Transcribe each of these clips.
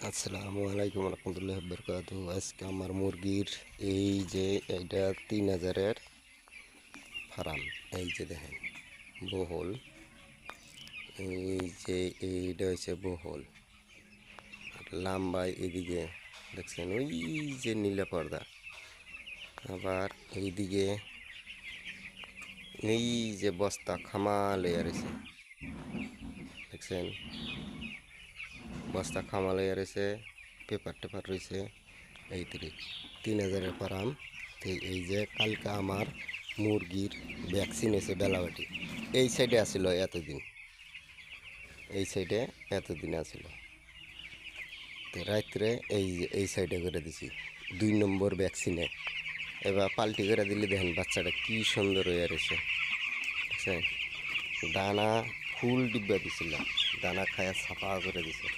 আসসালামু আলাইকুম রহমতুল্লাহ বরকাতু। আজকে আমার মুরগির এই যে এইটা 3000-এর ফার্ম। এই যে দেখেন বহল, এই যে এইটা হচ্ছে বহল আর লম্বায় এদিকে দেখছেন ওই যে নীলা পর্দা, আবার এইদিকে এই যে বস্তা খামা লেয়ার আছে দেখছেন, বস্তা খামা লেয়ার আছে, পেপার টেপার রয়েছে। এই 3000-এর ফার্ম। এই যে কালকে আমার মুরগির ভ্যাকসিন হয়েছে বেলাবাটি। এই সাইডে আসিল এতদিন, এই সাইডে এতদিন আসিল, তো রাত্রে এই সাইডে করে দিছি 2 নম্বর ভ্যাকসিনে। এবার পাল্টি করে দিলে দেখেন বাচ্চাটা কি সুন্দর হয়ে রয়েছে বুঝছেন। দানা ফুল ডিব্বা দিছিল, দানা খায়া সাফা করে দিছে।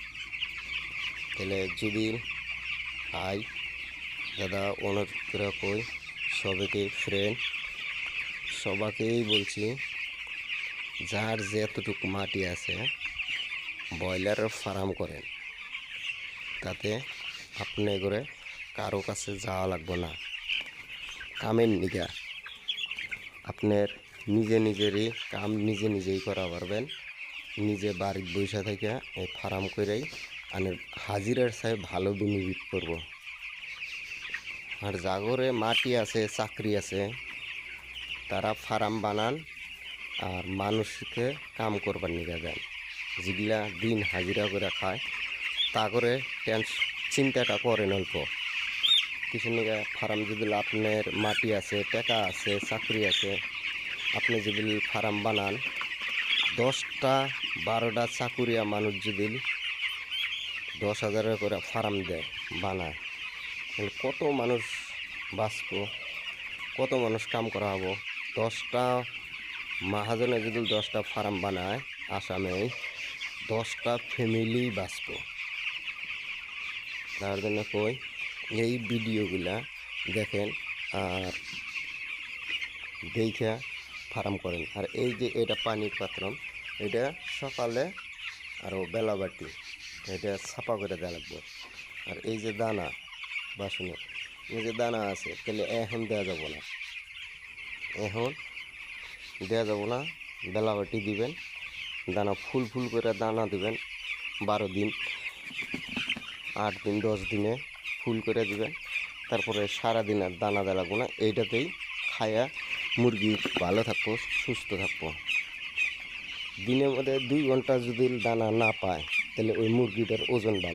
তাহলে যদি খাই দাদা অনুরোধ করে কই সবাইকে ফ্রেন্ড সবাইকেই বলছি, যার যেতটুকু মাটি আছে ব্রয়লারের ফার্ম করেন, তাতে আপনি করে কারো কাছে যাওয়া লাগবে না। কামের নিগা আপনার নিজেরই কাম নিজেই করা পারবেন। নিজে বাড়ির বৈশা থেকে এই ফার্ম করেই আনের হাজিরার চাই ভালো বিনিয়োগ করব। আর জাগরে মাটি আছে চাকরি আছে তারা ফার্ম বানান আর মানুষকে কাম করবার নিয়ে দেন। যেগুলা দিন হাজিরা করে খায় তা করে চিন্তাটা করেন অল্প কিছু নিয়ে। ফার্ম যদি আপনার মাটি আছে, টাকা আছে, চাকরি আছে, আপনি যদি ফার্ম বানান 10টা 12টা চাকুরিয়া মানুষ যদি 10,000 করে ফার্ম দেয় বানায়, তাহলে কত মানুষ বাঁচবো, কত মানুষ কাম করা হবো। 10টা মাহাজনে যদি 10টা ফার্ম বানায় আসামে 10টা ফ্যামিলি বাঁচব। তার জন্য কই এই ভিডিওগুলা দেখেন আর দেখে ফার্ম করেন। আর এই যে এটা পানির পাত্র, এটা সকালে আরও বেলাবাটি এটা ছাপা করে দেওয়া লাগবে। আর এই যে দানা বাসনে এই যে দানা আছে, তাহলে এখন দেওয়া যাব না, এখন দেওয়া যাব না। বেলাবাটি দিবেন, দানা ফুল করে দানা দিবেন। 12 দিন 8 দিন 10 দিনে ফুল করে দিবেন। তারপরে সারাদিন আর দানা দেওয়া লাগবো না। এইটাতেই খায়া মুরগি ভালো থাকবো, সুস্থ থাকবো। দিনের মধ্যে 2 ঘন্টা যদি দানা না পায় তাহলে ওই মুরগিটার ওজন বাড়বে।